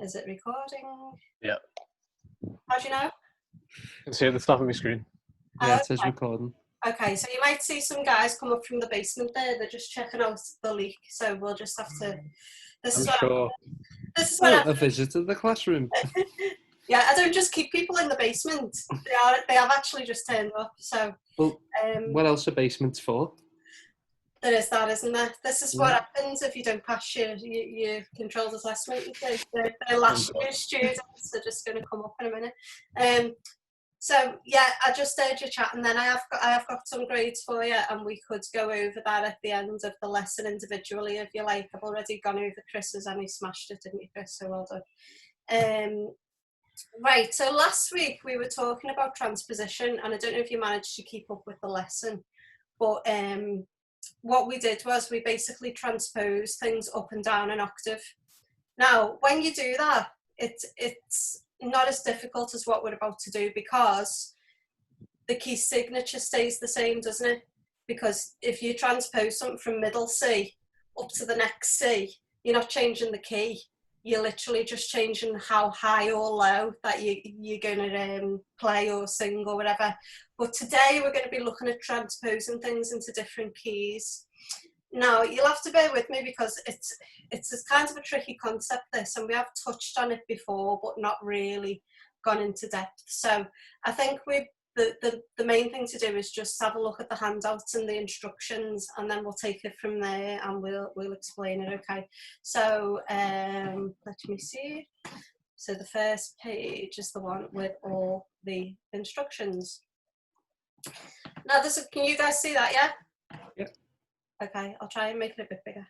Is it recording? Yeah. How do you know? I can see it at the top of my screen. Yeah, it says recording. Okay, so you might see some guys come up from the basement there. They're just checking out the leak. So we'll just have to. This is what A visit to the classroom. Yeah, I don't just keep people in the basement. They have actually just turned up. So. Well, what else are basements for? There is that, isn't there? This is what happens if you don't pass your controlled assessment. The last year students are just going to come up in a minute. So yeah, I just heard you chat, and then I have got some grades for you, and we could go over that at the end of the lesson individually if you like. I've already gone over Chris's, and he smashed it, didn't you, Chris? So well done. Right, so last week we were talking about transposition, and I don't know if you managed to keep up with the lesson, but what we did was we basically transposed things up and down an octave. Now, when you do that, it's not as difficult as what we're about to do, because the key signature stays the same, doesn't it? Because if you transpose something from middle C up to the next C, you're not changing the key. You're literally just changing how high or low that you're going to play or sing or whatever. But today we're going to be looking at transposing things into different keys. Now, you'll have to bear with me because it's kind of a tricky concept, this, and we have touched on it before, but not really gone into depth. So I think the main thing to do is just have a look at the handouts and the instructions, and then we'll take it from there and we'll explain it, okay? So let me see. So the first page is the one with all the instructions. Now, can you guys see that, yeah? Yep. Okay, I'll try and make it a bit bigger.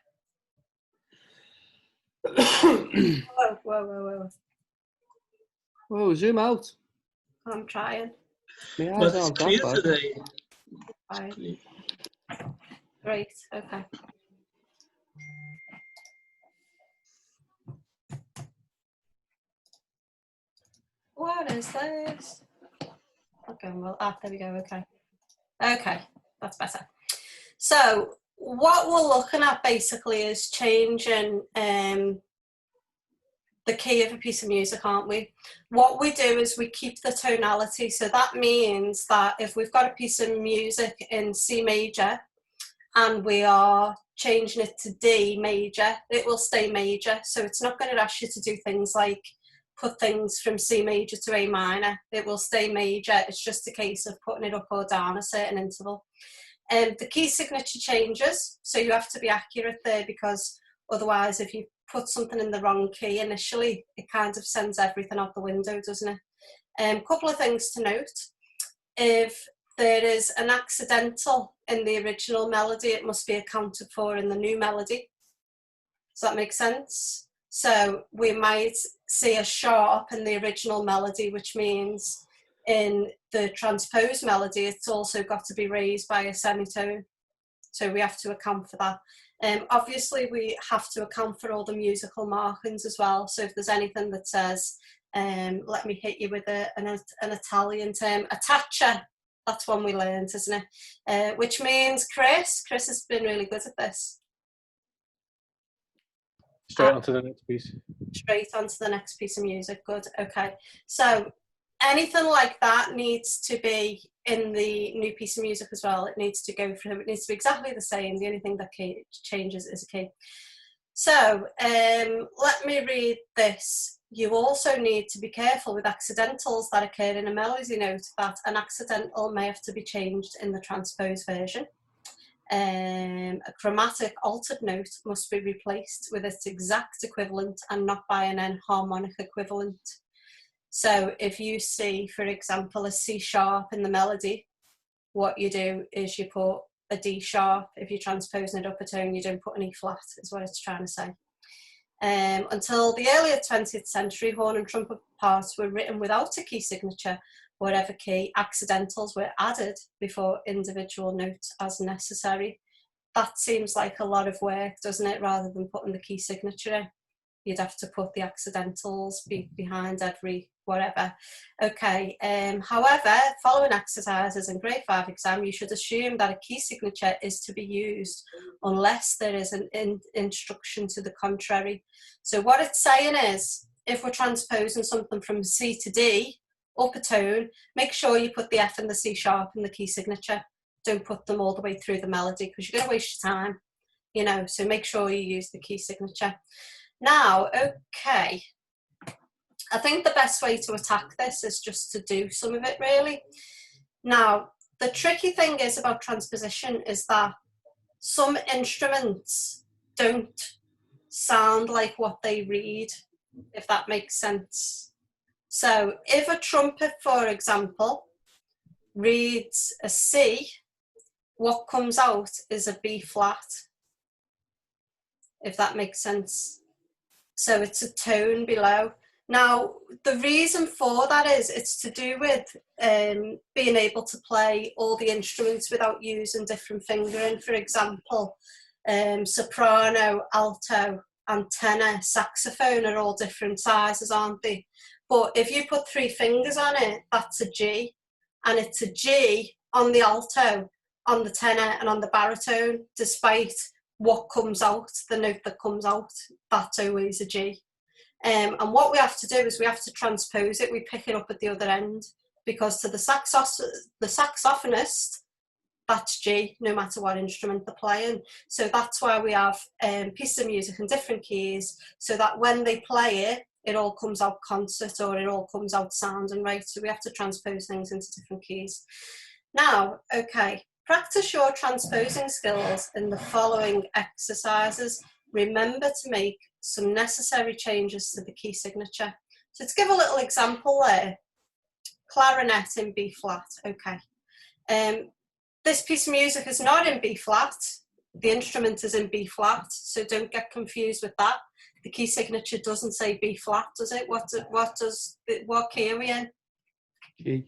Whoa. Whoa, zoom out. I'm trying. Yeah, Well, it's clear today. Fine. Great, okay. What is this? Okay, well, there we go, okay. Okay, that's better. So what we're looking at basically is changing the key of a piece of music, aren't we? What we do is we keep the tonality. So that means that if we've got a piece of music in C major and we are changing it to D major, it will stay major. So it's not going to ask you to do things like put things from C major to A minor. It will stay major. It's just a case of putting it up or down a certain interval. The key signature changes, so you have to be accurate there, because otherwise if you put something in the wrong key initially, it kind of sends everything out the window, doesn't it? Couple of things to note. If there is an accidental in the original melody, it must be accounted for in the new melody. Does that make sense? So we might see a sharp in the original melody, which means in the transposed melody, it's also got to be raised by a semitone. So we have to account for that. Obviously, we have to account for all the musical markings as well. So if there's anything that says, let me hit you with an Italian term, attaccia, that's one we learned, isn't it? Which means Chris has been really good at this. Straight onto the next piece. Straight onto the next piece of music, good, okay. So anything like that needs to be in the new piece of music as well. It needs to go through, it needs to be exactly the same. The only thing that changes is a key. So let me read this. You also need to be careful with accidentals that occur in a melody note, that an accidental may have to be changed in the transposed version. A chromatic altered note must be replaced with its exact equivalent and not by an enharmonic equivalent. So if you see, for example, a C sharp in the melody, what you do is you put a D sharp. If you're transposing it up a tone, you don't put an E flat, is what it's trying to say. Until the earlier 20th century, horn and trumpet parts were written without a key signature. Whatever key, accidentals were added before individual notes as necessary. That seems like a lot of work, doesn't it, rather than putting the key signature in? You'd have to put the accidentals behind every whatever. Okay, however, following exercises in grade 5 exam, you should assume that a key signature is to be used unless there is an instruction to the contrary. So what it's saying is, if we're transposing something from C to D, up a tone, make sure you put the F and the C sharp in the key signature. Don't put them all the way through the melody because you're going to waste your time, you know, so make sure you use the key signature. Now, okay, I think the best way to attack this is just to do some of it really. Now, the tricky thing is about transposition is that some instruments don't sound like what they read, if that makes sense. So if a trumpet, for example, reads a C, what comes out is a B flat, if that makes sense. So it's a tone below. Now, the reason for that is it's to do with being able to play all the instruments without using different fingering. For example, soprano, alto, and tenor, saxophone are all different sizes, aren't they? But if you put 3 fingers on it, that's a G. And it's a G on the alto, on the tenor, and on the baritone, despite what comes out, the note that comes out, that's always a G. And what we have to do is we have to transpose it. We pick it up at the other end, because to the saxophonist, that's G, no matter what instrument they're playing. So that's why we have pieces of music in different keys, so that when they play it, it all comes out concert, or it all comes out sounding right. So we have to transpose things into different keys. Now, okay, practice your transposing skills in the following exercises. Remember to make some necessary changes to the key signature. So to give a little example there, clarinet in B flat, okay. This piece of music is not in B flat, the instrument is in B flat, so don't get confused with that. The key signature doesn't say B flat, does it? What key are we in? G.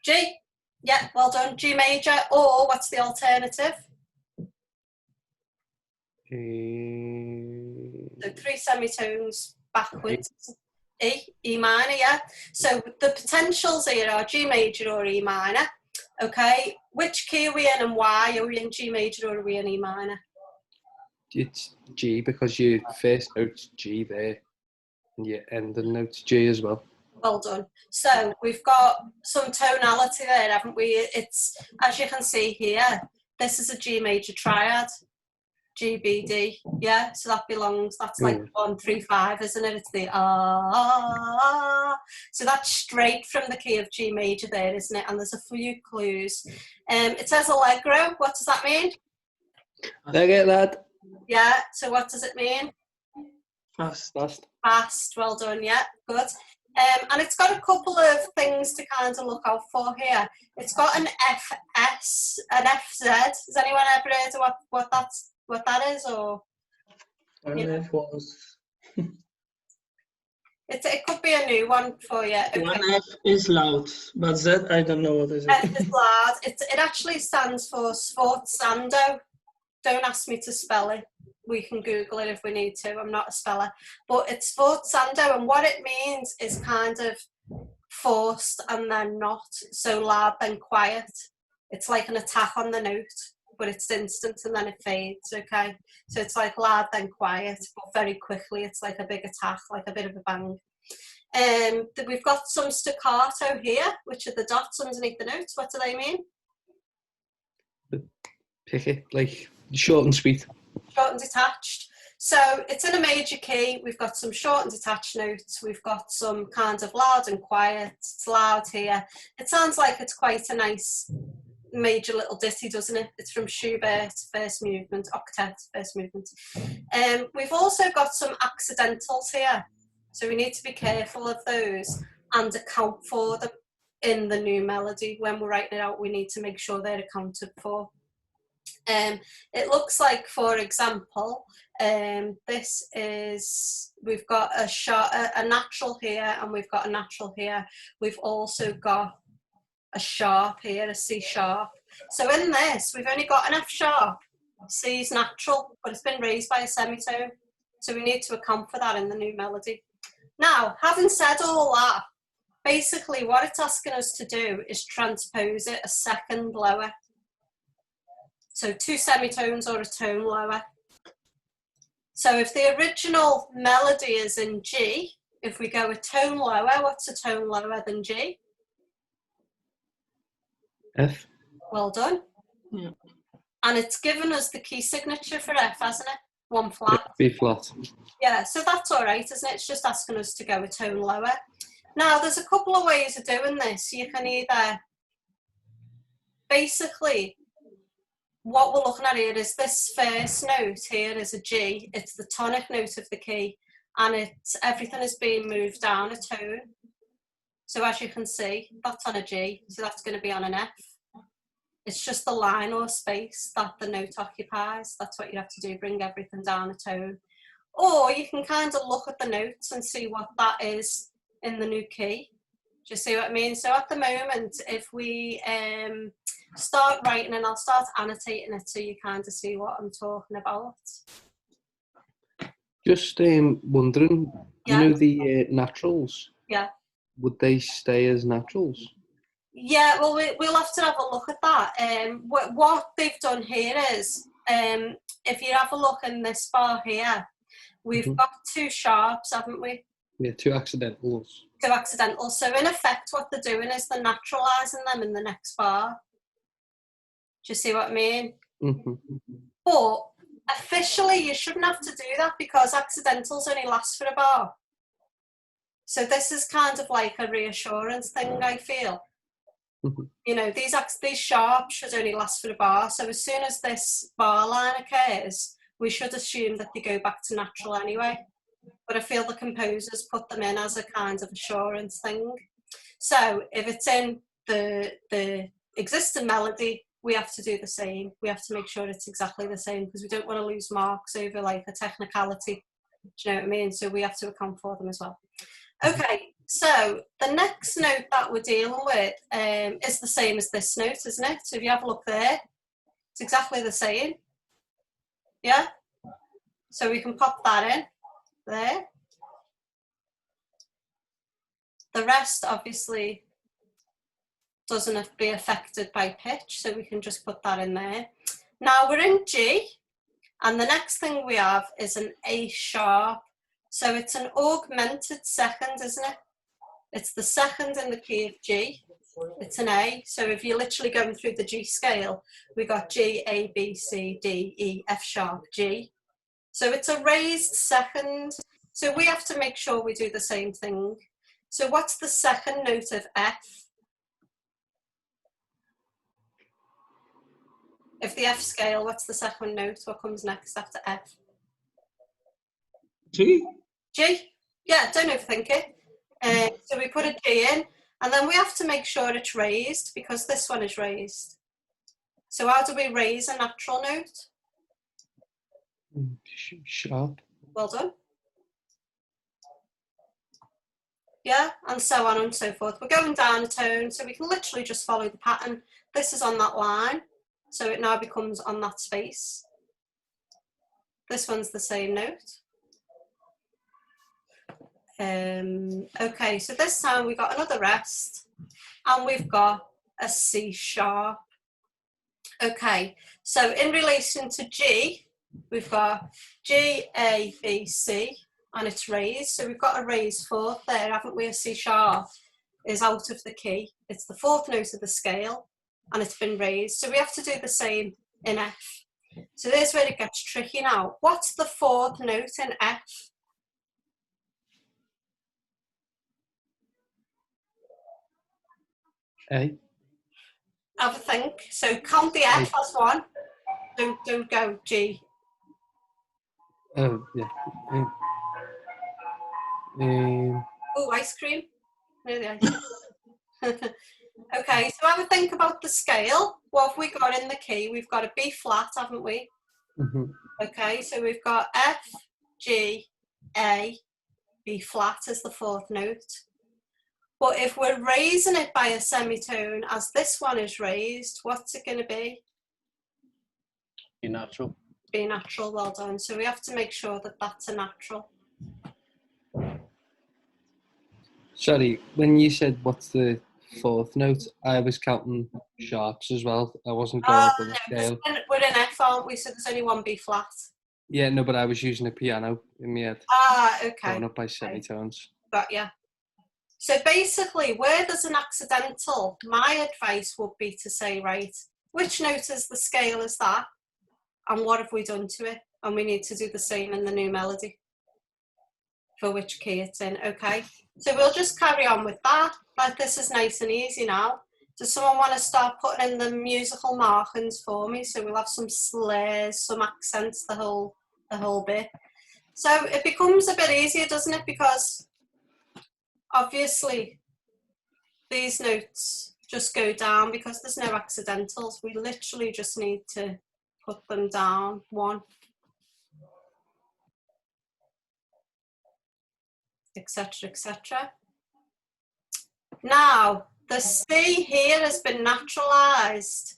G, yeah, well done. G major, or what's the alternative? So 3 semitones backwards. E minor, yeah. So the potentials here are G major or E minor. Okay, which key are we in and why? Are we in G major or are we in E minor? It's G because your first note's G there, and your ending note's G as well. Well done. So we've got some tonality there, haven't we? It's, as you can see here, this is a G major triad. G, B, D, yeah, so that belongs, that's like 1, 3, 5, isn't it? It's the so that's straight from the key of G major there, isn't it? And there's a few clues. It says allegro, what does that mean? I get that. Yeah, so what does it mean? Fast. Fast, well done, yeah, good. And it's got a couple of things to kind of look out for here. It's got an FS, an FZ. Has anyone ever heard of what that is, or? F was. It could be a new one for you. Okay. One F is loud, but Z I don't know what is it. F is loud. It actually stands for sforzando. Don't ask me to spell it. We can Google it if we need to. I'm not a speller. But it's sforzando, and what it means is kind of forced and then not. So loud then quiet. It's like an attack on the note, but it's instant and then it fades, okay? So it's like loud then quiet, but very quickly it's like a big attack, like a bit of a bang. We've got some staccato here, which are the dots underneath the notes. What do they mean? Pick it, like short and sweet. Short and detached. So it's in a major key. We've got some short and detached notes. We've got some kind of loud and quiet. It's loud here. It sounds like it's quite a nice major little ditty, doesn't it? It's from Schubert, first movement, octet, first movement. We've also got some accidentals here, so we need to be careful of those and account for them in the new melody. When we're writing it out, we need to make sure they're accounted for. It looks like, for example, this is, we've got a natural here and we've got a natural here. We've also got a sharp here, a C sharp. So in this, we've only got an F sharp. C is natural, but it's been raised by a semitone. So we need to account for that in the new melody. Now, having said all that, basically what it's asking us to do is transpose it a second lower. So 2 semitones or a tone lower. So if the original melody is in G, if we go a tone lower, what's a tone lower than G? F. Well done. Yeah. And it's given us the key signature for F, hasn't it? 1 flat. B flat. Yeah, so that's all right, isn't it? It's just asking us to go a tone lower. Now, there's a couple of ways of doing this. You can either, basically, what we're looking at here is this first note here is a G. It's the tonic note of the key, and everything is being moved down a tone. So as you can see, that's on a G, so that's going to be on an F. It's just the line or space that the note occupies. That's what you have to do, bring everything down a tone. Or you can kind of look at the notes and see what that is in the new key. Do you see what I mean? So at the moment, if we start writing, and I'll start annotating it so you kind of see what I'm talking about. Just wondering, Yeah. you know the naturals? Yeah. Would they stay as naturals? Yeah, well, we'll have to have a look at that. What they've done here is, if you have a look in this bar here, we've got 2 sharps, haven't we? Yeah, 2 accidentals. 2 accidentals. So in effect, what they're doing is they're naturalising them in the next bar. Do you see what I mean? But officially, you shouldn't have to do that because accidentals only last for a bar. So this is kind of like a reassurance thing, I feel. You know, these sharps should only last for a bar. So as soon as this bar line occurs, we should assume that they go back to natural anyway. But I feel the composers put them in as a kind of assurance thing. So if it's in the existing melody, we have to do the same. We have to make sure it's exactly the same because we don't want to lose marks over like a technicality. Do you know what I mean? So we have to account for them as well. Okay, so the next note that we're dealing with is the same as this note, isn't it? So if you have a look there, it's exactly the same. Yeah? So we can pop that in there. The rest obviously doesn't be affected by pitch, so we can just put that in there. Now we're in G, and the next thing we have is an A sharp. So it's an augmented second, isn't it? It's the second in the key of G. It's an A. So if you're literally going through the G scale, we got G, A, B, C, D, E, F sharp, G. So it's a raised second. So we have to make sure we do the same thing. So what's the second note of F? If the F scale, what's the second note? What comes next after F? G? G? Yeah, don't overthink it. So we put a G in, and then we have to make sure it's raised because this one is raised. So how do we raise a natural note? Sharp. Well done. Yeah, and so on and so forth. We're going down a tone, so we can literally just follow the pattern. This is on that line, so it now becomes on that space. This one's the same note. Okay, so this time we got another rest, and we've got a C sharp. Okay, so in relation to G, we've got G, A, B, C, and it's raised. So we've got a raised fourth there, haven't we? A C sharp is out of the key. It's the 4th note of the scale, and it's been raised. So we have to do the same in F. So there's where it gets tricky now. What's the 4th note in F? A. Have a think. So count the F as 1. Don't go G. Oh, yeah. Oh, ice cream. No, the ice cream. Okay, so have a think about the scale. What have we got in the key? We've got a B flat, haven't we? Okay, so we've got F, G, A, B flat as the 4th note. But if we're raising it by a semitone, as this one is raised, what's it going to be? Be natural. Be natural, well done. So we have to make sure that that's a natural. Sorry, when you said what's the 4th note, I was counting sharps as well. I wasn't going up on the scale. We're in F, aren't we? So there's only one B flat. Yeah, no, but I was using a piano in my head. Ah, okay. Going up by semitones. Got ya. So basically, where there's an accidental, my advice would be to say, right, which note is the scale is that? And what have we done to it? And we need to do the same in the new melody for which key it's in, okay? So we'll just carry on with that. Like, this is nice and easy now. Does someone want to start putting in the musical markings for me? So we'll have some slurs, some accents, the whole bit. So it becomes a bit easier, doesn't it? Because obviously these notes just go down because there's no accidentals. We literally just need to put them down one, etc., etc. Now, the C here has been naturalized.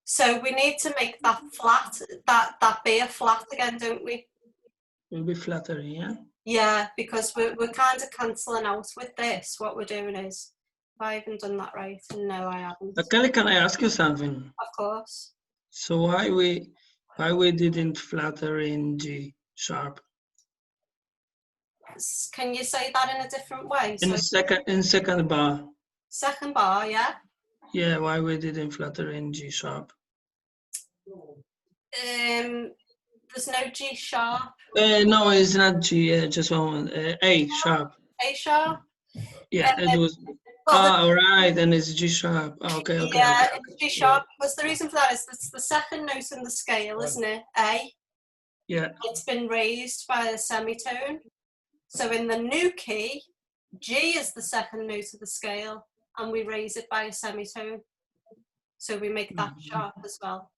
So we need to make that flat, that be a flat again, don't we? Will be flatter, yeah? Yeah, because we're kind of cancelling out with this. What we're doing is, have I even done that right? No, I haven't. Kelly, can I ask you something? Of course. So why we didn't flatter in G sharp? Can you say that in a different way? In So second bar. second bar, yeah? Yeah, why we didn't flatter in G sharp? There's no G sharp. No, it's not G, just one, A sharp. A sharp? Yeah, it was, all right, and it's G sharp. Okay, okay. Yeah, Okay. it's G sharp, because the reason for that is it's the second note in the scale, isn't it? A. Yeah. It's been raised by a semitone. So in the new key, G is the second note of the scale, and we raise it by a semitone. So we make that sharp as well.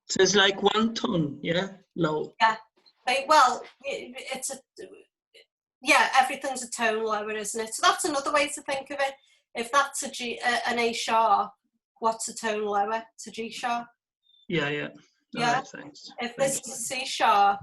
So it's like one tone, yeah? Low. Yeah. Well, it's everything's a tone lower, isn't it? So that's another way to think of it. If that's an A sharp, what's a tone lower? It's a G sharp. Yeah, yeah. Yeah. Right, thanks. If this is C sharp,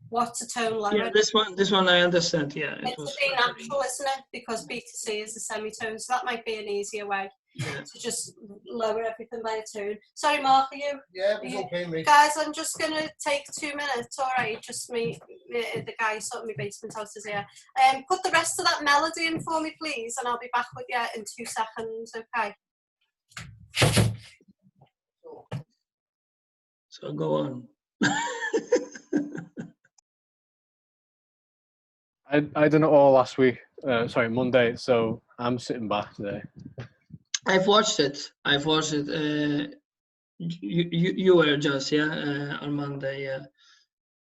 what's a tone lower? Yeah, this one I understand. Yeah, It's a B natural, isn't it? Because B to C is a semitone, so that might be an easier way to just lower everything by a tone. Sorry, Mark, are you? Yeah, it's okay, mate. Guys, I'm just going to take 2 minutes, all right? Just me, the guy sorting my basement house is here. Put the rest of that melody in for me, please, and I'll be back with you in 2 seconds, okay? So go on. I done it all last week. Sorry, Monday. So I'm sitting back today. I've watched it. You were just on Monday, yeah.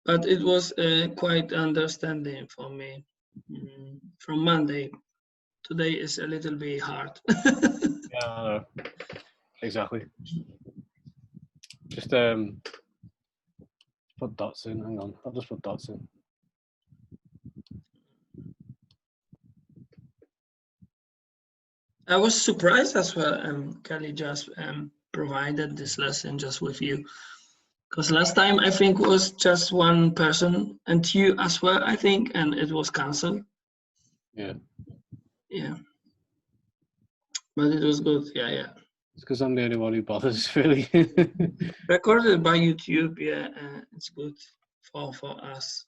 But it was quite understanding for me from Monday. Today is a little bit hard. Yeah, I know. Exactly. Just put dots in. Hang on, I'll just put dots in. I was surprised as well. Kelly just provided this lesson just with you, because last time I think was just one person and you as well, I think, and it was cancelled. Yeah. Yeah. But it was good. Yeah, yeah. It's because I'm the only one who bothers, really. Recorded by YouTube. Yeah, it's good for us.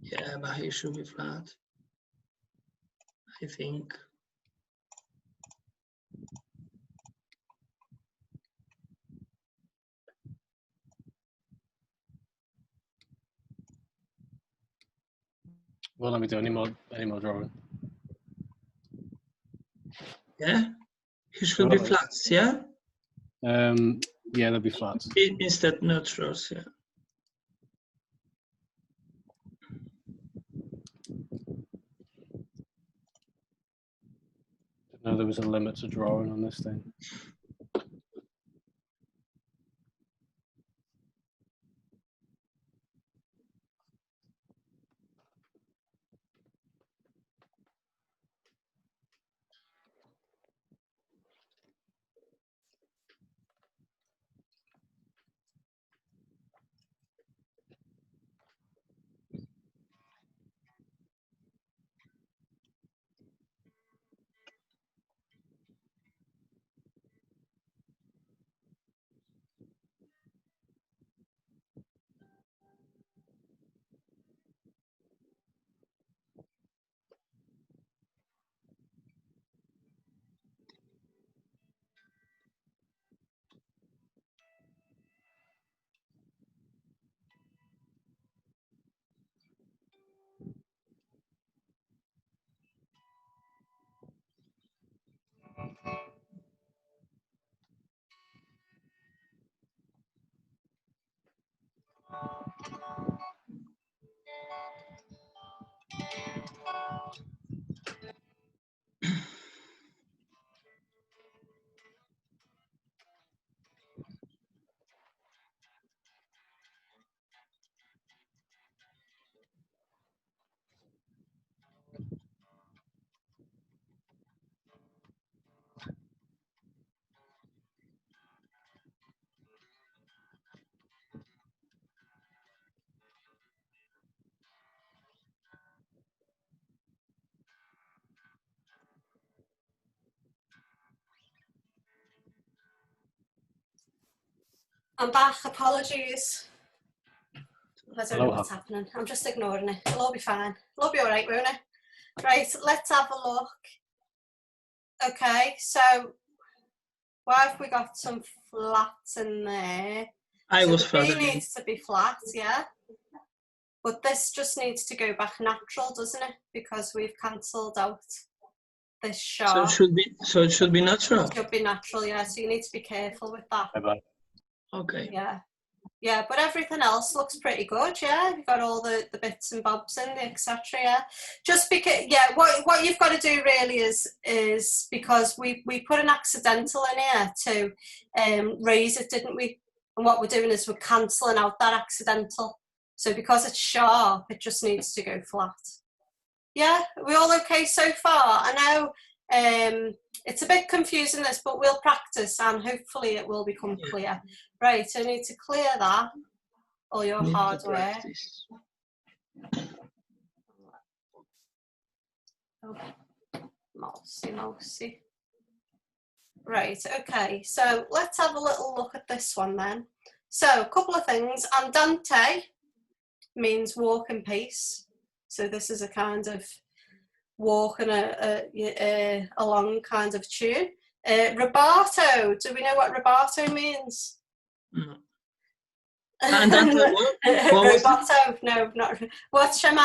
Yeah, but it should be flat, I think. Won't let me do any more drawing. Yeah, it should be flats. Yeah. Yeah, they'll be flats. Instead neutrals. Yeah. Didn't know there was a limit to drawing on this thing. I'm back. Apologies. I don't know Aloha. what's happening. I'm just ignoring it. It'll all be fine. It'll all be all right, won't it? Right, let's have a look. Okay, so why have we got some flats in there? I So was the B further in. needs to be flat, yeah? But this just needs to go back natural, doesn't it? Because we've cancelled out this So sharp. it should be natural. It should be natural, yeah. So you need to be careful with that. Bye-bye. Okay. Yeah. Yeah, but everything else looks pretty good, yeah. You've got all the bits and bobs in there, etc. Yeah. Just because, yeah, what you've got to do really is because we put an accidental in here to raise it, didn't we? And what we're doing is we're cancelling out that accidental. So because it's sharp, it just needs to go flat. Yeah, are we all okay so far? I know it's a bit confusing this, but we'll practice and hopefully it will become clear. Right, I need to clear that, all your Need to hardware. practice. Oh, mousey. Right, okay, so let's have a little look at this one then. So, a couple of things. Andante means walking pace. So this is a kind of walking along kind of tune. Rubato, do we know what rubato means? No. Andante what? What was it? Rubato, no, not. What's Shema?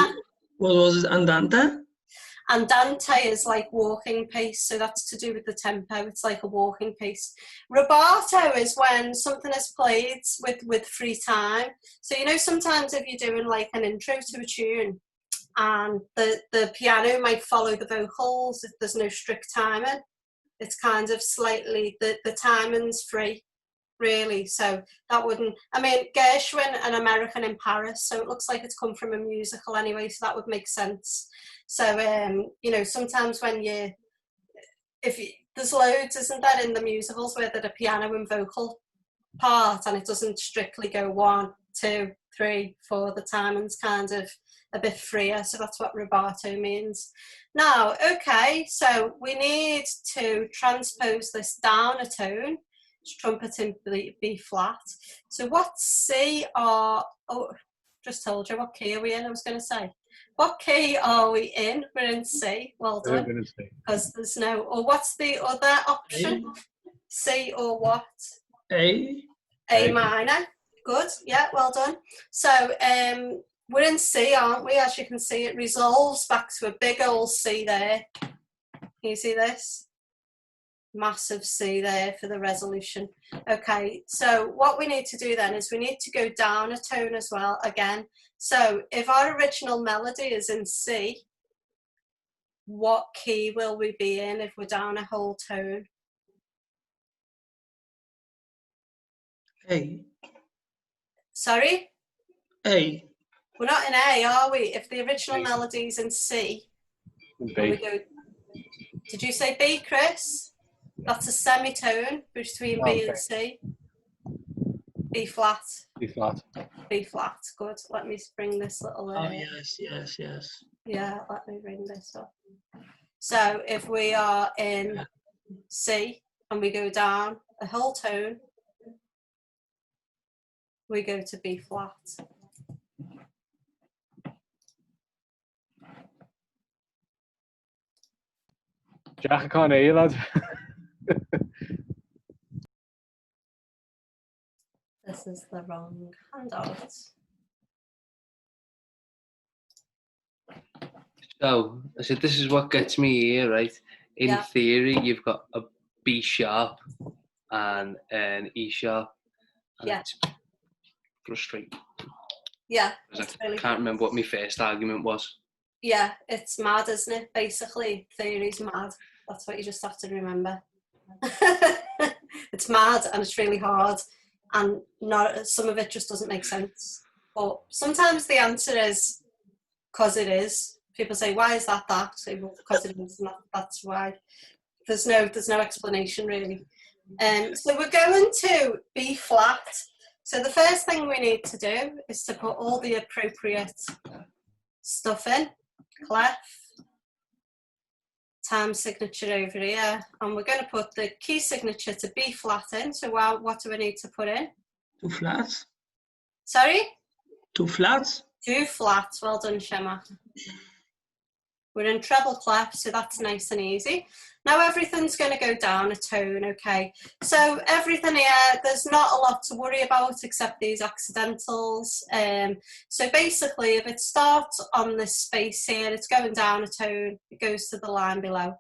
What was it? Andante? Andante is like walking pace, so that's to do with the tempo. It's like a walking pace. Rubato is when something is played with free time. So you know, sometimes if you're doing like an intro to a tune, and the piano might follow the vocals if there's no strict timing. It's kind of slightly, the timing's free, really. So that wouldn't, I mean, Gershwin, an American in Paris, so it looks like it's come from a musical anyway, so that would make sense. So, you know, sometimes when there's loads, isn't there, in the musicals where there's a piano and vocal part and it doesn't strictly go 1, 2, 3, 4, the timing's kind of a bit freer, so that's what rubato means. Now, okay, so we need to transpose this down a tone, trumpet in B flat. So what's C or, oh, just told you, what key are we in, I was going to say. What key are we in? We're in C, well done, because there's no, or what's the other option? A. C or what? A minor, good, yeah, well done. So, we're in C, aren't we? As you can see, it resolves back to a big old C there. Can you see this? Massive C there for the resolution. Okay, so what we need to do then is we need to go down a tone as well again. So if our original melody is in C, what key will we be in if we're down a whole tone? A. Sorry? A. We're not in A, are we? If the original melody's in C, B. we go. Did you say B, Chris? That's a semitone between B and C. B flat. B flat. B flat. Good. Let me bring this little. Oh yes. Yeah, let me bring this up. So if we are in C and we go down a whole tone, we go to B flat. Jack, I can't hear you, lad. This is the wrong handout. So, I said, this is what gets me here, right? In theory, you've got a B sharp and an E sharp. And it's frustrating. Yeah. I can't remember what my first argument was. Yeah, it's mad, isn't it? Basically, theory's mad. That's what you just have to remember. It's mad and it's really hard, and some of it just doesn't make sense. But sometimes the answer is because it is. People say, "Why is that?" So, well, because it is. That's why. There's no explanation really. So we're going to B flat. So the first thing we need to do is to put all the appropriate stuff in. Clef, time signature over here, and we're going to put the key signature to B flat in. So what do we need to put in? 2 flats? Sorry? 2 flats? 2 flats. Well done, Shema. We're in treble clef, so that's nice and easy. Now everything's going to go down a tone, okay? So everything here, there's not a lot to worry about except these accidentals. So basically, if it starts on this space here, it's going down a tone, it goes to the line below.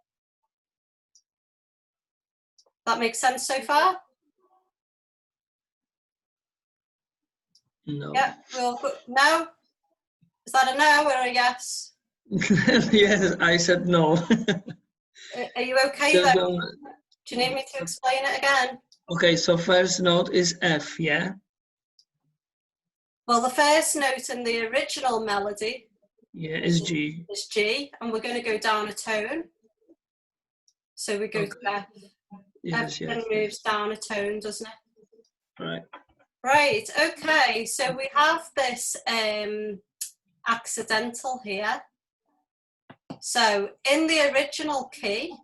That makes sense so far? No. Yeah, no? Is that a no or a yes? Yes, I said no. Are you okay Just though? Do you need me to explain it again? okay, so first note is F, yeah? Well, the first note in the original melody Yeah, is G. is G, and we're going to go down a tone. So we go to F. Yes, Everything yes. moves down a tone, doesn't it? Right. Right, okay, so we have this accidental here. So in the original key,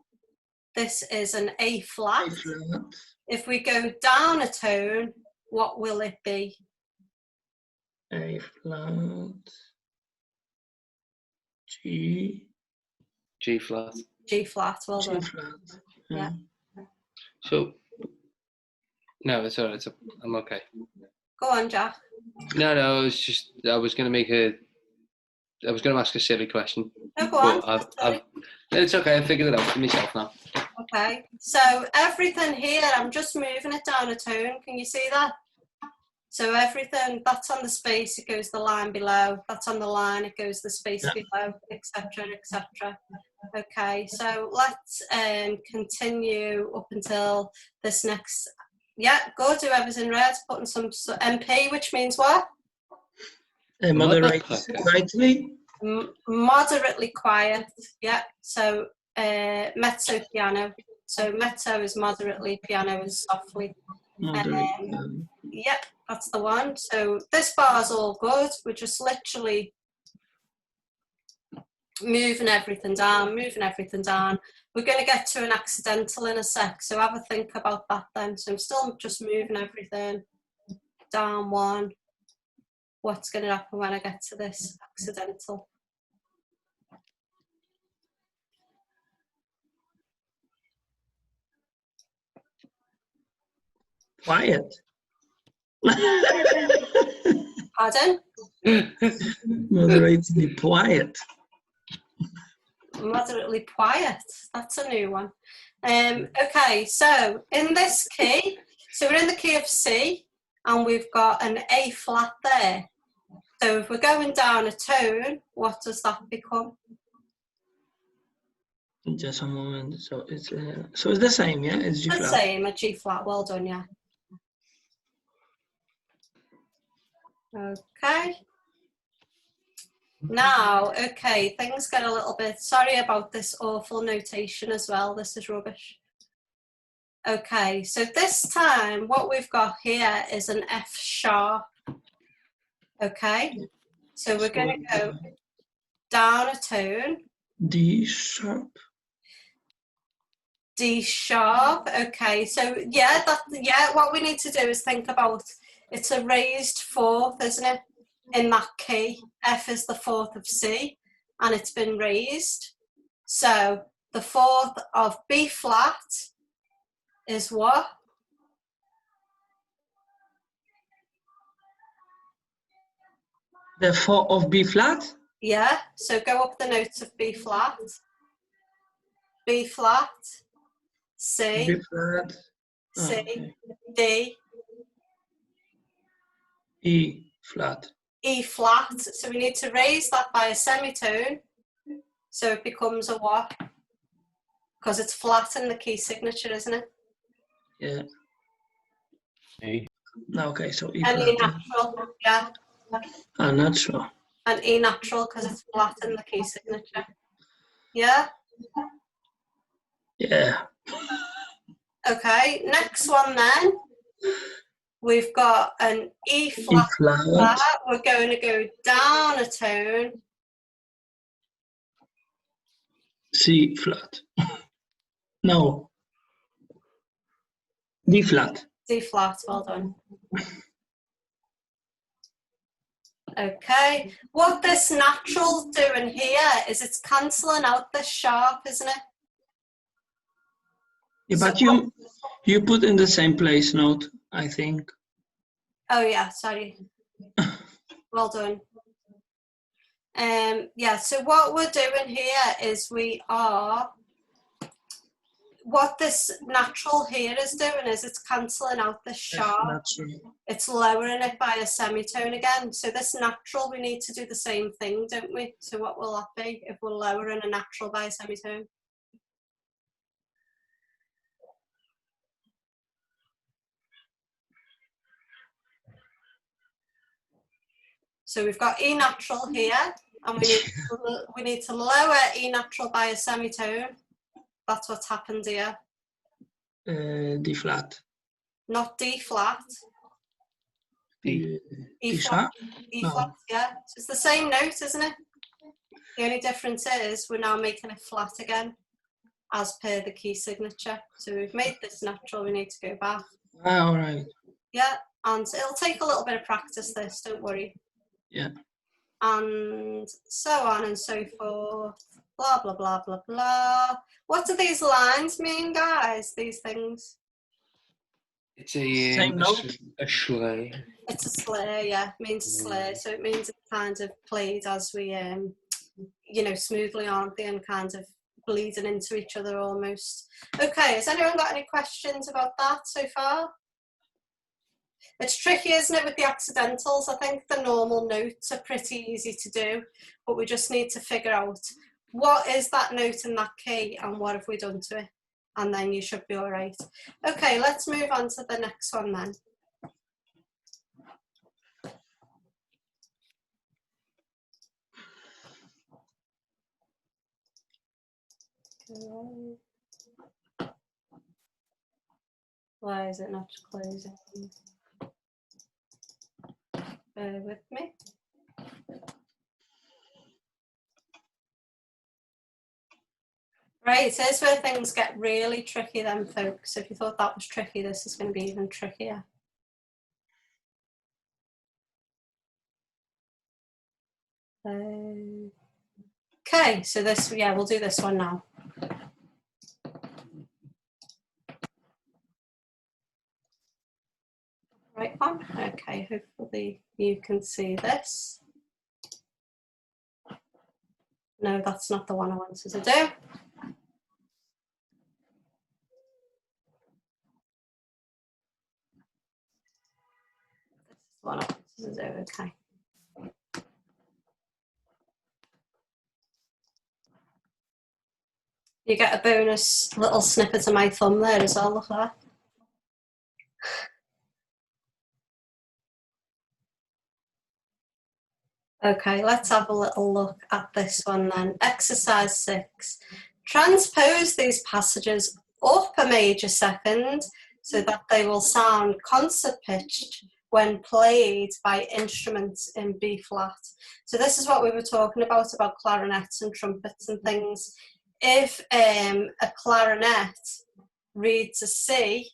this is an A flat. A flat. If we go down a tone, what will it be? A flat. G. G flat. G flat, well G done. flat. Yeah. So, no, it's all right. I'm okay. Go on, Jack. No, it's just I was going to ask a silly question. No, go on. But it's okay. I figured it out for myself now. Okay, so everything here, I'm just moving it down a tone. Can you see that? So everything that's on the space, it goes the line below. That's on the line, it goes the space below, etc., etc. Okay, so let's continue up until this next. Yeah, go do everything red. Putting some MP, which means what? Moderately. Moderately quiet. Yeah. So mezzo piano. So mezzo is moderately, piano is softly. Yep, that's the one. So this bar's all good. We're just literally moving everything down, moving everything down. We're going to get to an accidental in a sec, so have a think about that then. So I'm still just moving everything down one. What's going to happen when I get to this accidental? Quiet. Pardon? Moderately quiet. Moderately quiet. That's a new one. Okay, so in this key, so we're in the key of C, and we've got an A flat there. So if we're going down a tone, what does that become? Just a moment. So it's the same, yeah? It's G flat. The same, a G flat. Well done, yeah. Okay. Now, okay, things get a little bit, sorry about this awful notation as well, this is rubbish. Okay, so this time what we've got here is an F sharp. Okay, so we're going to go down a tone. D sharp. D sharp. Okay, so yeah, what we need to do is think about, it's a raised fourth, isn't it? In that key, F is the fourth of C, and it's been raised. So the fourth of B flat is what? The fourth of B flat? Yeah, so go up the notes of B flat. B flat, C, B flat. C, Okay. D, E flat. E flat. So we need to raise that by a semitone. So it becomes a what? Because it's flat in the key signature, isn't it? Yeah. E. Okay, so E And flat. E natural, yeah. Natural. And E natural because it's flat in the key signature. Yeah? Yeah. Okay, next one then. We've got an E flat. E flat. We're going to go down a tone. C flat. No. D flat. D flat, well done. Okay. What this natural's doing here is it's cancelling out this sharp, isn't it? Yeah, So but you put in the same place note, I think. Oh yeah, sorry. Well done. Yeah, so what we're doing here is what this natural here is doing is it's cancelling out the sharp. Natural. It's lowering it by a semitone again. So this natural, we need to do the same thing, don't we? So what will that be if we're lowering a natural by a semitone? So we've got E natural here, and we need to lower E natural by a semitone. That's what's happened here. D flat. Not D flat. D E sharp? E No. flat, yeah. So it's the same note, isn't it? The only difference is we're now making it flat again, as per the key signature. So we've made this natural, we need to go back. Ah, all right. Yeah, and it'll take a little bit of practice, this, don't worry. Yeah. And so on and so forth. Blah, blah, blah, blah, blah. What do these lines mean, guys? These things? It's a Same note? a sleigh. It's a slur, yeah. It means a slur. So it means it kind of played as we, you know, smoothly, aren't they? And kind of bleeding into each other almost. Okay, has anyone got any questions about that so far? It's tricky, isn't it, with the accidentals? I think the normal notes are pretty easy to do, but we just need to figure out what is that note in that key and what have we done to it? And then you should be all right. Okay, let's move on to the next one then. Why is it not closing? Bear with me. Right, so here's where things get really tricky then, folks. If you thought that was tricky, this is going to be even trickier. Okay, so this, yeah, we'll do this one now. Right one, okay, hopefully you can see this. No, that's not the one I wanted to do. This is the one I wanted to do, okay. You get a bonus little snippet of my thumb there as well, look at that. Okay, let's have a little look at this one then. Exercise 6. Transpose these passages up a major second so that they will sound concert pitched when played by instruments in B flat. So this is what we were talking about clarinets and trumpets and things. If a clarinet reads a C,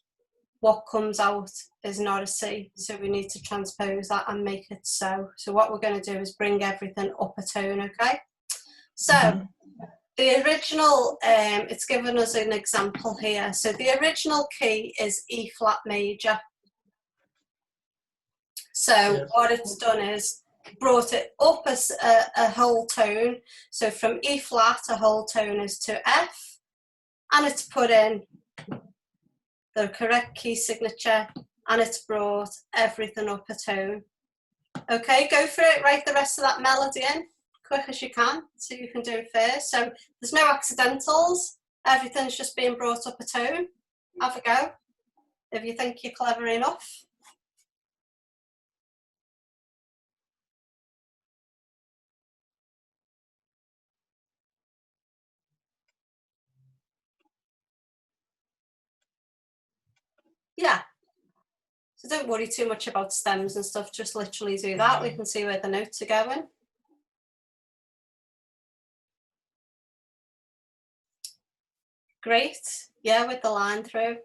what comes out is not a C, so we need to transpose that and make it so. So what we're going to do is bring everything up a tone, okay? So the original, it's given us an example here. So the original key is E flat major. So what it's done is brought it up as a whole tone. So from E flat, a whole tone is to F, and it's put in the correct key signature, and it's brought everything up a tone. Okay, go for it, write the rest of that melody in, quick as you can, so you can do it first. So there's no accidentals, everything's just being brought up a tone. Have a go, if you think you're clever enough. Yeah. So don't worry too much about stems and stuff, just literally do that. We can see where the notes are going. Great, yeah, with the line through.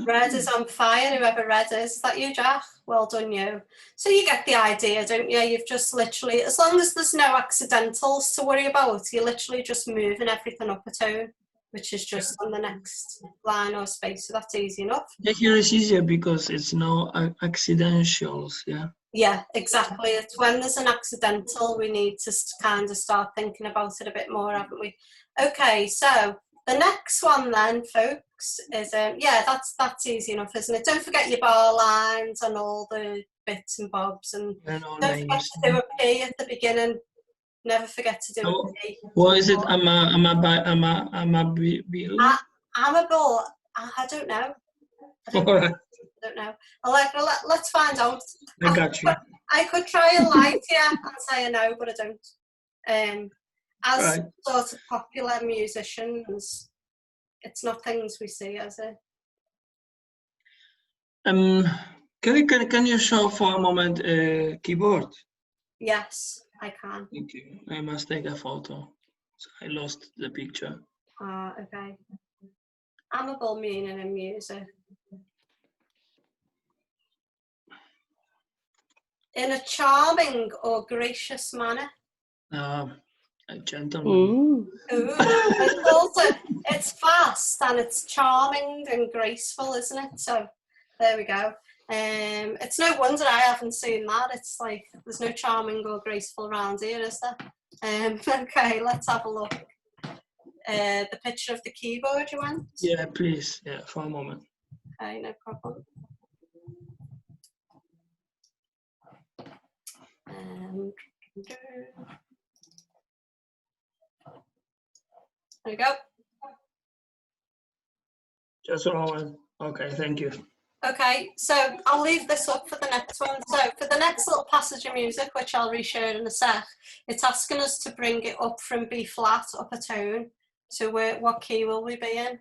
Red is on fire, whoever red is that you, Jack? Well done, you. So you get the idea, don't you? You've just literally, as long as there's no accidentals to worry about, you're literally just moving everything up a tone, which is just on the next line or space, so that's easy enough. Yeah, here is easier because it's no accidentals, yeah. Yeah, exactly. It's when there's an accidental, we need to kind of start thinking about it a bit more, haven't we? Okay, so the next one then, folks, is, yeah, that's easy enough, isn't it? Don't forget your bar lines and all the bits and bobs, and don't forget to do a P at the beginning. Never forget to do a P. What is it? Amable? I don't know. I don't know. Let's find out. I got you. I could try and lie to you and say I know, but I don't. As Right. sort of popular musicians, it's not things we see, is it? Can you show for a moment keyboard? Yes, I can. Thank you. I must take a photo. So I lost the picture. Okay. Amable meaning in music. In a charming or gracious manner. A gentleman. It's fast and it's charming and graceful, isn't it? So there we go. It's no wonder I haven't seen that. It's like there's no charming or graceful around here, is there? Okay, let's have a look. The picture of the keyboard you want? Yeah, please. Yeah, for a moment. Okay, no problem. There we go. Just a moment. Okay, thank you. Okay, so I'll leave this up for the next one. So for the next little passage of music, which I'll reshare in a sec, it's asking us to bring it up from B flat up a tone. So what key will we be in?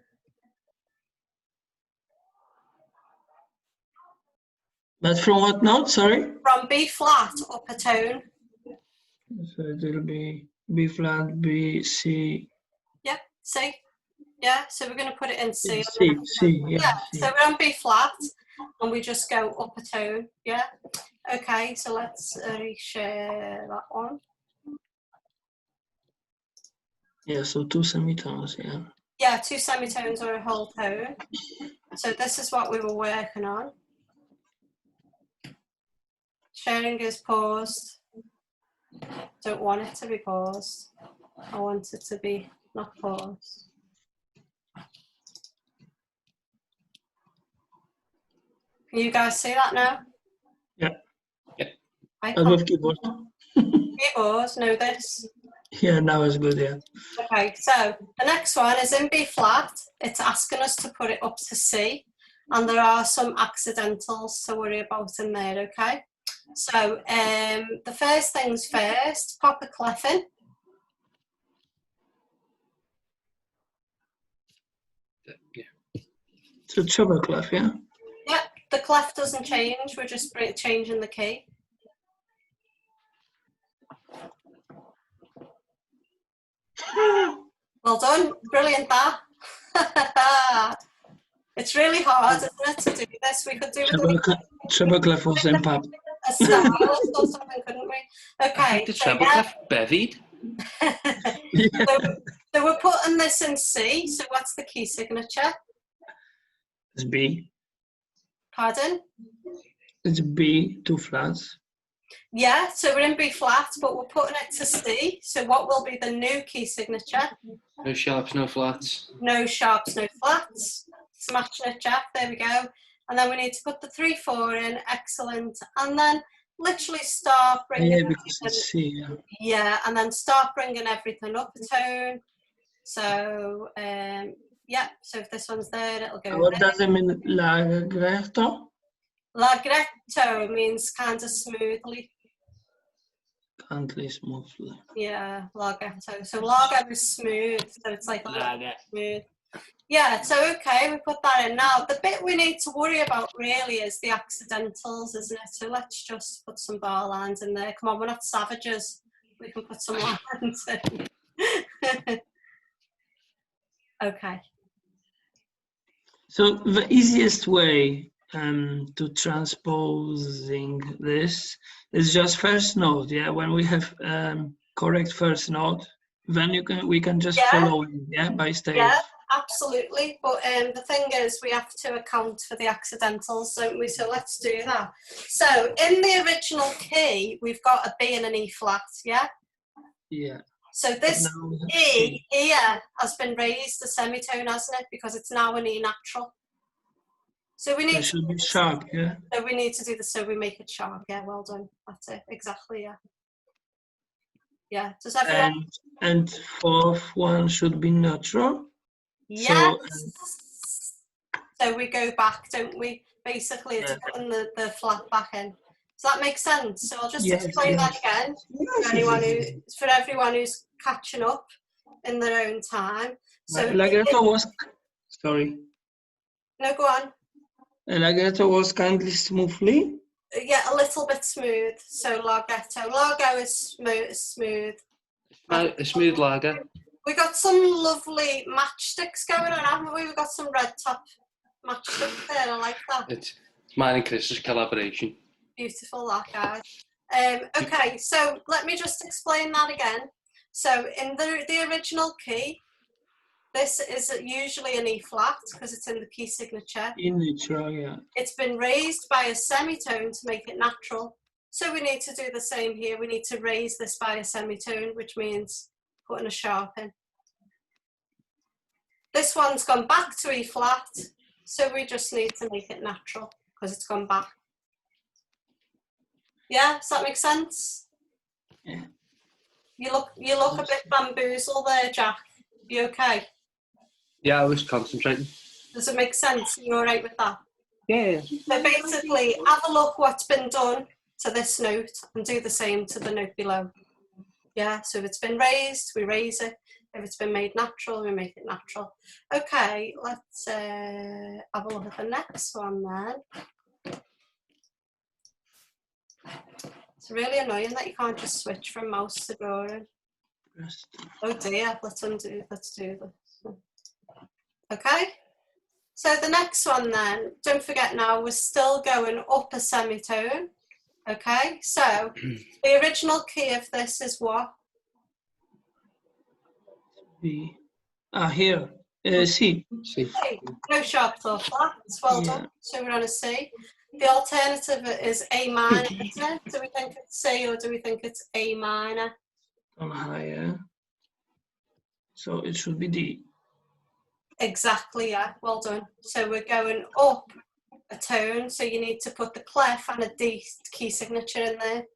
But from what note, sorry? From B flat up a tone. So it will be B flat, B, C. Yeah, C. Yeah, so we're going to put it in C. C, yeah. C. So we're on B flat and we just go up a tone. Yeah. Okay, so let's reshare that one. Yeah, so 2 semitones, yeah. Yeah, 2 semitones or a whole tone. So this is what we were working on. Sharing is paused. Don't want it to be paused. I want it to be not paused. Can you guys see that now? Yeah. Yeah. I And with keyboard. keyboard, know this. Yeah, now it's good, yeah. Okay, so the next one is in B flat. It's asking us to put it up to C, and there are some accidentals to worry about in there, okay? So the first things first, pop a clef in. Yeah. So treble clef, yeah? Yeah, the clef doesn't change, we're just changing the key. Well done, brilliant that. It's really hard, isn't it, to do this? We could do it Treble clef was in pub. a style or something, couldn't we? I Okay. think the treble clef bevied. So we're putting this in C, so what's the key signature? It's B. Pardon? It's B, 2 flats. Yeah, so we're in B flat, but we're putting it to C, so what will be the new key signature? No sharps, no flats. No sharps, no flats. Smashing it, Jack, there we go. And then we need to put the 3/4 in, excellent. And then literally start bringing Yeah, because it's C, yeah. Yeah, and then start bringing everything up a tone. So, yeah, so if this one's there, it'll go What there. does it mean, lagretto? Lagretto means kind of smoothly. Country smoothly. Yeah, lagretto. So largo is smooth, so it's like a little smooth. Yeah, so okay, we put that in. Now, the bit we need to worry about really is the accidentals, isn't it? So let's just put some bar lines in there. Come on, we're not savages. We can put some lines in. Okay. So the easiest way to transposing this is just first note. Yeah, when we have correct first note, then we can just follow it, yeah, by stage. Yeah, absolutely. But the thing is, we have to account for the accidentals, don't we? So let's do that. So in the original key, we've got a B and an E flat, yeah? Yeah. So this E here has been raised a semitone, hasn't it? Because it's now an E natural. So we need to be sharp, yeah. So we need to do this so we make it sharp. Yeah, well done. That's it. Exactly, yeah. Yeah. Does everyone? And fourth one should be natural. Yes. So we go back, don't we? Basically, it's putting the flat back in. Does that make sense? So I'll just explain that again for everyone who's catching up in their own time. So Laghetto was sorry. No, go on. Laghetto was kindly smoothly. Yeah, a little bit smooth. So Larghetto. Largo is smooth. A smooth lager. We got some lovely matchsticks going on, haven't we? We've got some red top matchsticks there. I like that. It's mine and Chris's collaboration. Beautiful, that guy. Okay, so let me just explain that again. So in the original key, this is usually an E flat because it's in the key signature. In neutral, yeah. It's been raised by a semitone to make it natural. So we need to do the same here. We need to raise this by a semitone, which means putting a sharp in. This one's gone back to E flat, so we just need to make it natural because it's gone back. Yeah, does that make sense? Yeah. You look a bit bamboozled there, Jack. You okay? Yeah, I was concentrating. Does it make sense? You all right with that? Yeah. So basically, have a look what's been done to this note and do the same to the note below. Yeah, so if it's been raised, we raise it. If it's been made natural, we make it natural. Okay, let's have a look at the next one then. It's really annoying that you can't just switch from mouse to drawing. Oh dear, let's do this. Okay, so the next one then, don't forget now, we're still going up a semitone. Okay, so the original key of this is what? B. Here. C. C. No sharp or flat. Well done. So we're on a C. The alternative is A minor, isn't it? Do we think it's C or do we think it's A minor? On higher. So it should be D. Exactly, yeah. Well done. So we're going up a tone. So you need to put the clef and a D key signature in there.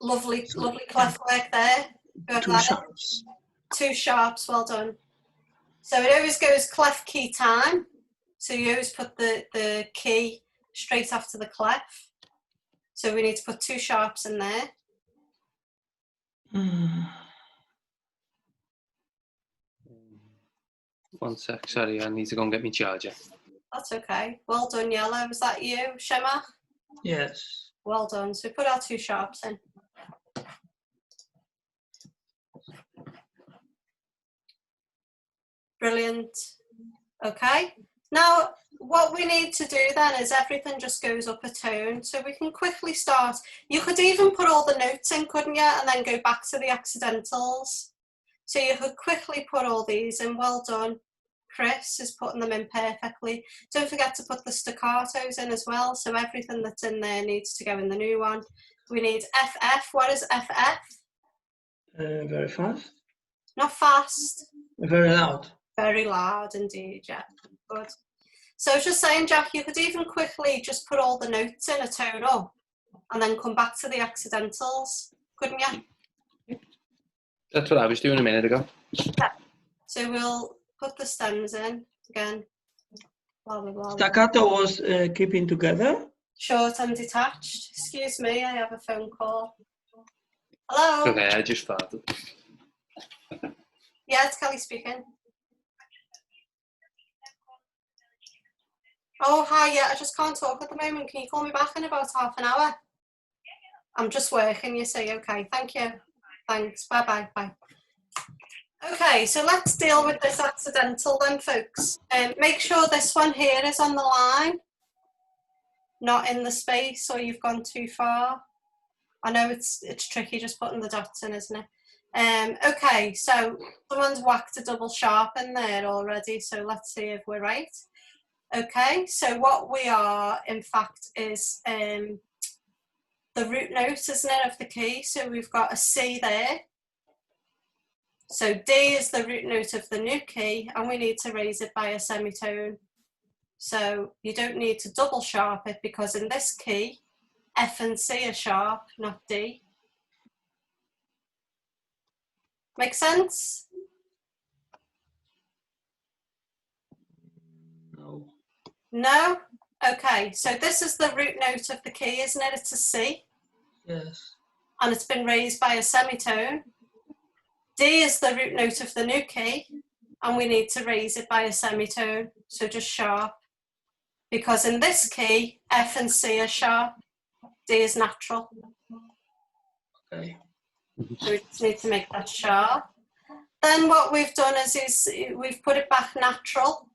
Lovely, lovely clef work there. Two sharps. Two sharps, well done. So it always goes clef key time. So you always put the key straight after the clef. So we need to put two sharps in there. One sec, sorry, I need to go and get my charger. That's okay. Well done, Yellow. Was that you, Shema? Yes. Well done. So we put our two sharps in. Brilliant. Okay. Now, what we need to do then is everything just goes up a tone. So we can quickly start. You could even put all the notes in, couldn't you? And then go back to the accidentals. So you could quickly put all these in. Well done. Chris is putting them in perfectly. Don't forget to put the staccatos in as well. So everything that's in there needs to go in the new one. We need FF. What is FF? Very fast. Not fast. Very loud. Very loud indeed, yeah. Good. So I was just saying, Jack, you could even quickly just put all the notes in a tone up and then come back to the accidentals, couldn't you? That's what I was doing a minute ago. Yeah. So we'll put the stems in again. Blah, blah, blah. Staccato was keeping together. Short and detached. Excuse me, I have a phone call. Hello? Okay, I just farted. Yeah, it's Kelly speaking. Oh, hi, yeah, I just can't talk at the moment. Can you call me back in about half an hour? I'm just working, you see. Okay, thank you. Thanks, bye-bye, bye. Okay, so let's deal with this accidental then, folks. Make sure this one here is on the line, not in the space, or you've gone too far. I know it's tricky just putting the dots in, isn't it? Okay, so someone's whacked a double sharp in there already, so let's see if we're right. Okay, so what we are, in fact, is the root note, isn't it, of the key? So we've got a C there. So D is the root note of the new key, and we need to raise it by a semitone. So you don't need to double sharp it, because in this key, F and C are sharp, not D. Make sense? No. No? Okay, so this is the root note of the key, isn't it? It's a C. Yes. And it's been raised by a semitone. D is the root note of the new key, and we need to raise it by a semitone, so just sharp. Because in this key, F and C are sharp, D is natural. Okay. So we just need to make that sharp. Then what we've done is we've put it back natural.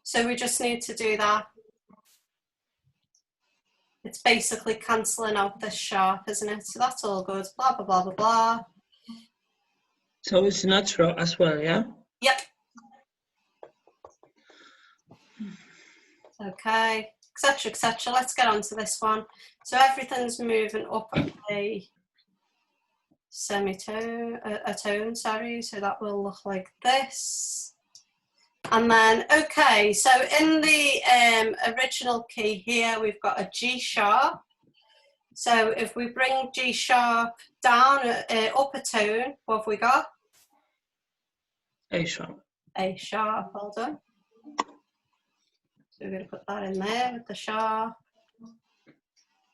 So we just need to do that. It's basically cancelling out this sharp, isn't it? So that's all good. Blah, blah, blah, blah, blah. So it's natural as well, yeah? Yep. Okay, etc., etc. Let's get on to this one. So everything's moving up a semitone, a tone, sorry. So that will look like this. And then, okay, so in the original key here, we've got a G sharp. So if we bring G sharp down, up a tone, what have we got? A sharp. A sharp, well done. So we're going to put that in there with the sharp.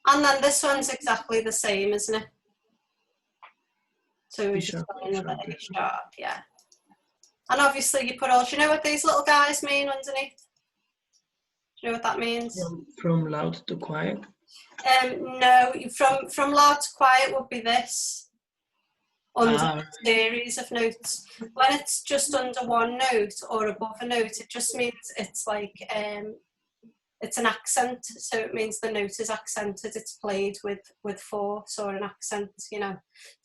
And then this one's exactly the same, isn't it? So we're just going with A sharp, yeah. And obviously you put all, do you know what these little guys mean underneath? Do you know what that means? From loud to quiet? No, from loud to quiet would be this. Under a series of notes. When it's just under one note or above a note, it just means it's like, it's an accent. So it means the note is accented, it's played with force or an accent, you know.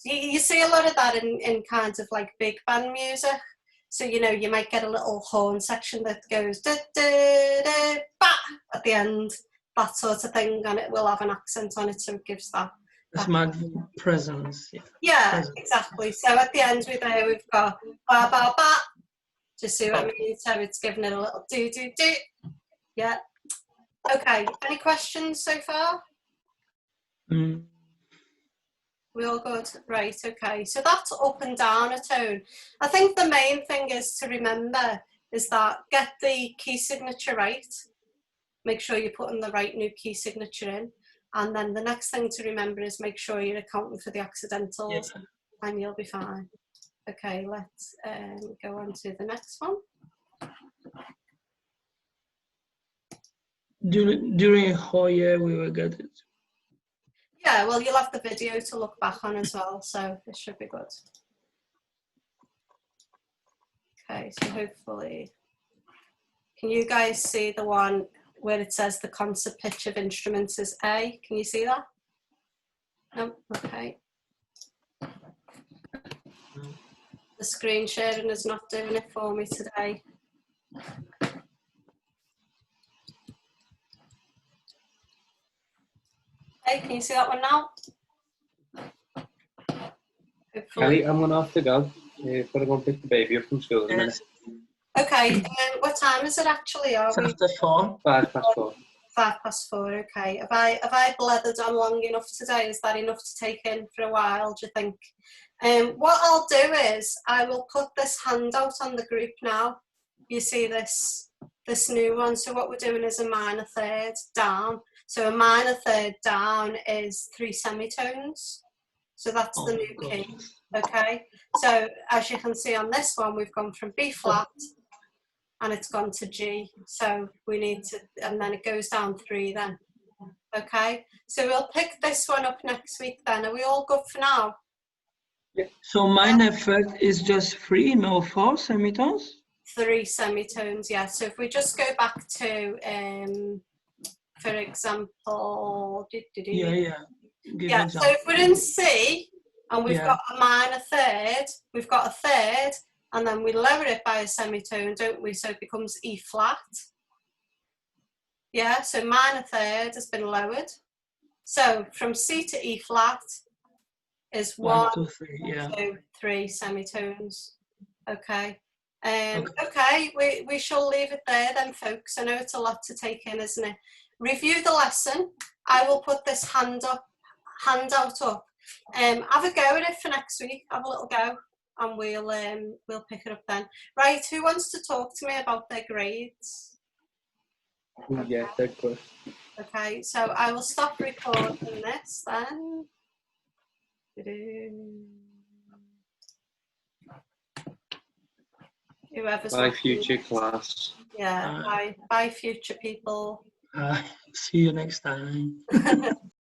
You see a lot of that in kinds of like big band music. So, you know, you might get a little horn section that goes da, da, da, ba, at the end, that sort of thing, and it will have an accent on it, so it gives that. It's my presence. Yeah, presence. exactly. So at the end we've got ba, ba, ba. Do you see what I mean? So it's giving it a little do, do, do. Yeah. Okay, any questions so far? We all good? Right, okay. So that's up and down a tone. I think the main thing is to remember is that get the key signature right. Make sure you're putting the right new key signature in. And then the next thing to remember is make sure you're accounting for the accidentals, and you'll be fine. Okay, let's go on to the next one. During whole year we will get it. Yeah, well, you'll have the video to look back on as well, so it should be good. Okay, so hopefully, can you guys see the one where it says the concert pitch of instruments is A? Can you see that? No? Okay. The screen sharing is not doing it for me today. Hey, can you see that one now? Kelly, I'm going to have to go. I've got to go and pick the baby up from school in a minute. Okay, what time is it actually? Are we? After 4. 4:05. 4:05, okay. Have I blethered on long enough today? Is that enough to take in for a while, do you think? What I'll do is I will put this handout on the group now. You see this new one. So what we're doing is a minor third down. So a minor third down is 3 semitones. So that's the new key. Okay. So as you can see on this one, we've gone from B flat and it's gone to G. So we need to, and then it goes down 3 then. Okay. So we'll pick this one up next week then. Are we all good for now? So minor third is just 3, no 4 semitones? 3 semitones, yeah. So if we just go back to, for example, Yeah. Give so example. if we're in C and we've Yeah. got a minor third, we've got a third, and then we lower it by a semitone, don't we? So it becomes E flat. Yeah, so minor third has been lowered. So from C to E flat is 1, 1, 2, 3. Yeah. 2, 3 semitones. Okay. Okay. Okay, we shall leave it there then, folks. I know it's a lot to take in, isn't it? Review the lesson. I will put this handout up. Have a go at it for next week. Have a little go, and we'll pick it up then. Right? Who wants to talk to me about their grades? Yeah, good question. Okay, so I will stop recording this then. Whoever's Bye, watching future this. class. Yeah, bye future people. See you next time.